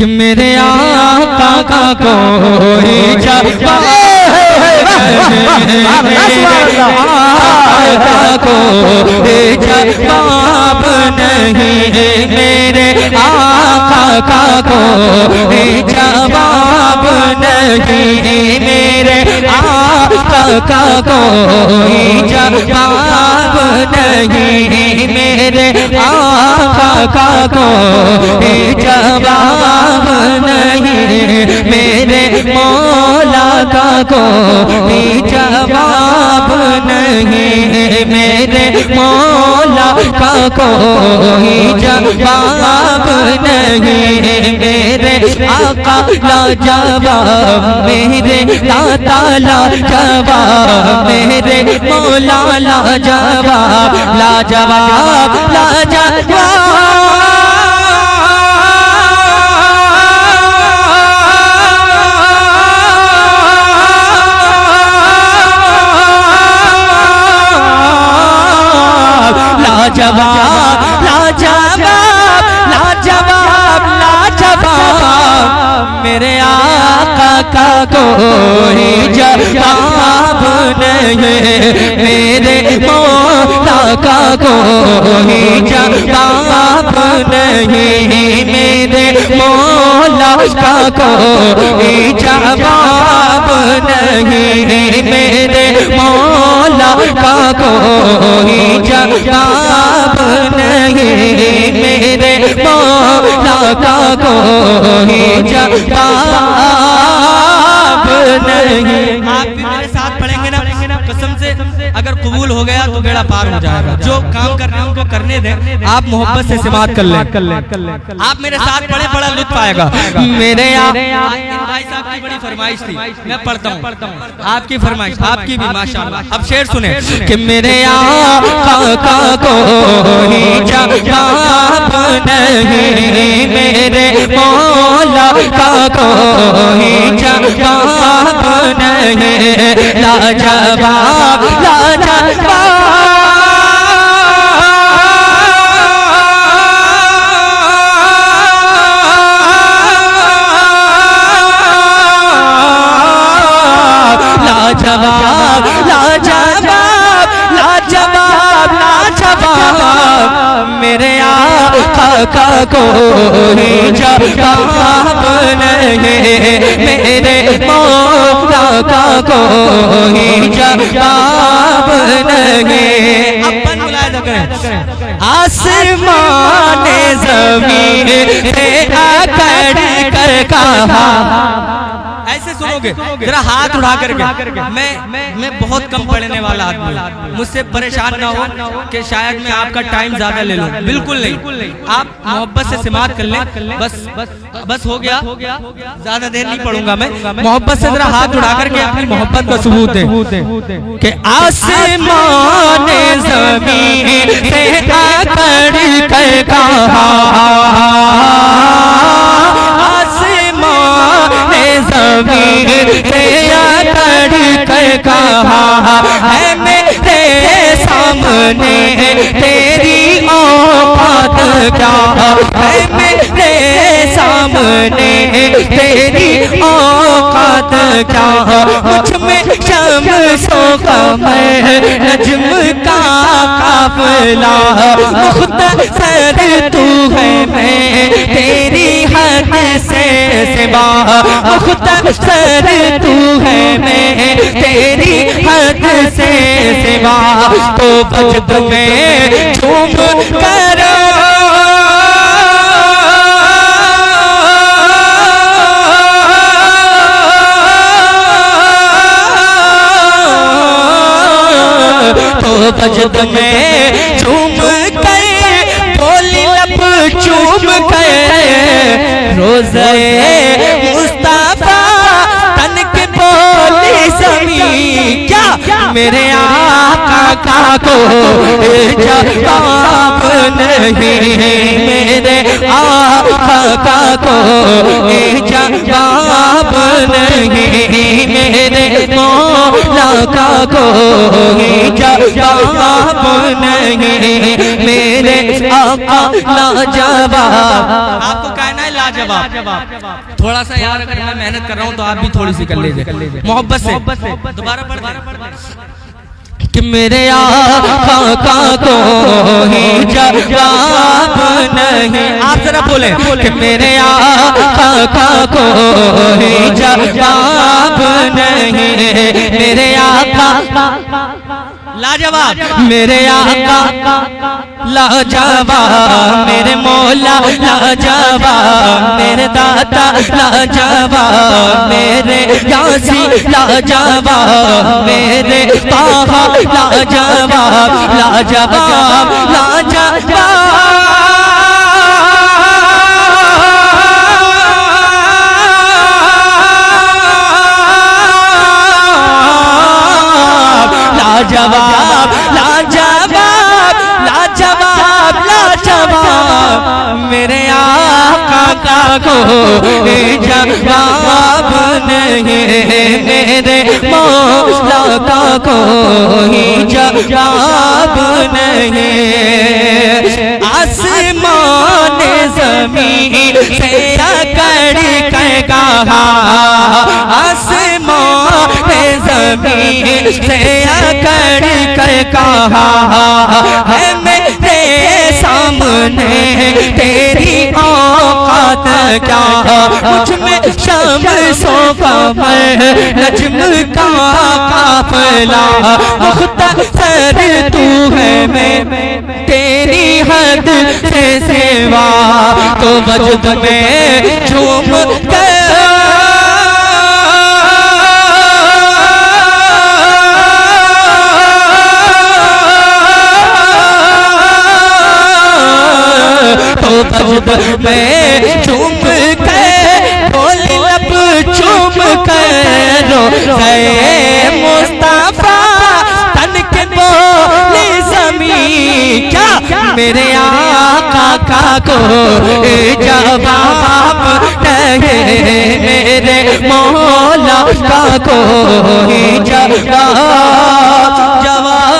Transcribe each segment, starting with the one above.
कि मेरे आका का कोई जवाब नहीं, मेरे आका का कोई जवाब नहीं, मेरे आका का कोई जवाब नहीं, मेरे आका का कोई जवाब नहीं, मेरे मौला का कोई जवाब नहीं, मेरे मौला का कोई जवाब नहीं, मेरे आका लाजवाब, मेरे दाता लाजवाब, मेरे मौला लाजवाब, लाजवाब लाजवाब। लाजवाब लाजवाब लाजवाब लाजवाब, मेरे आका का कोई जवाब नहीं, मेरे मौला का कोई जवाब नहीं, मेरे मौला का कोई जवाब नहीं, मेरे मौला का कोई जवाब नहीं, मेरे मौला का कोई जवाब नहीं। आप भी मेरे साथ पढ़ेंगे ना, कसम से अगर कबूल हो गया तो बेड़ा पार हो जाएगा। जो काम करना है उनको करने दें, आप मोहब्बत से समात कर लें। आप मेरे साथ पढ़े, बड़ा लुत्फ आएगा। मेरे भाई साहब की बड़ी फरमाइश थी, मैं पढ़ता हूँ आपकी फरमाइश, आपकी भी माशाअल्लाह। अब शेर सुने कि मेरे आका का कोई जवाब नहीं, मेरे मौला का कोई जवाब नहीं, लाजवाब लाजवाब। लाजवाब लाजवाब लाजवाब लाजवाब, मेरे आका का कोई जवाब नहीं, मेरे मौला का कोई जवाब नहीं। अपन मुलाहिजा करें, आसमान ज़मीन से आकर कर कहा, ऐसे सुनोगे जरा हाथ उठा करके। मैं बहुत कम पढ़ने वाला आदमी, मुझसे परेशान ना हो कि शायद मैं आपका टाइम ज्यादा ले लूं, बिल्कुल नहीं। आप मोहब्बत से समात कर लें, बस हो गया, ज्यादा देर नहीं पढ़ूंगा मैं। मोहब्बत से जरा हाथ उठा करके अपनी मोहब्बत का सबूत दें कि आसमान ज़मीन से आकर कर कहा, ज़मीन से आकर कर कहा है, मेरे सामने तेरी औकात क्या है, मेरे सामने तेरी औकात क्या, मुझ में शम्सों का नज्म का काफिला, मुख्तसर तू है मैं तेरी हद से सिवा, मुख्तसर तू है मैं तेरी हद से सिवा, तो बजद में झूम करो तो बजद में झूम कर बोली लब चूम कर, रोज़े मुस्तफा तन के बोली समी क्या, मेरे आका का कोई जवाब नहीं, मेरे आका का कोई जवाब नहीं, मेरे मौला का कोई जवाब नहीं, मेरे आका लाजवाब। आपको कहना है लाजवाब, लाजवाब। थोड़ा सा यार अगर मैं मेहनत कर रहा हूँ तो आप भी थोड़ी सी कर लीजिए मोहब्बत से। दोबारा पढ़ कि मेरे आका को ही जवाब नहीं। आप जरा बोले कि मेरे आका को ही जवाब नहीं। मेरे आका लाजवाब, मेरे आका लाजवाब, मेरे मौला लाजवाब, मेरे दाता लाजवाब, मेरे यासी लाजवाब, मेरे ताहा लाजवाब, लाजवाब लाजवाब। लाजवाब लाजवाब लाजवाब लाजवाब, मेरे आका को जवाब नहीं। मेरे मौला को जवाब नहीं। आसमान ज़मीन से अकड़ कर कहा, आसमान ज़मीन से अकड़ कर कहा है मेरे सामने तेरी औकात क्या। मुझ में शम्सो कमर नज्म का काफिला, मुख्तसर तू है मैं तेरी हद से सेवा। तो वजूद में झूम कर मैं चूम कर बोली लब चूम कर रो गए मुस्तफा तन के बोली ज़मीं क्या। मेरे आका को जवाब नहीं। मेरे मौला को जवाब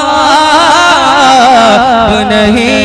नहीं।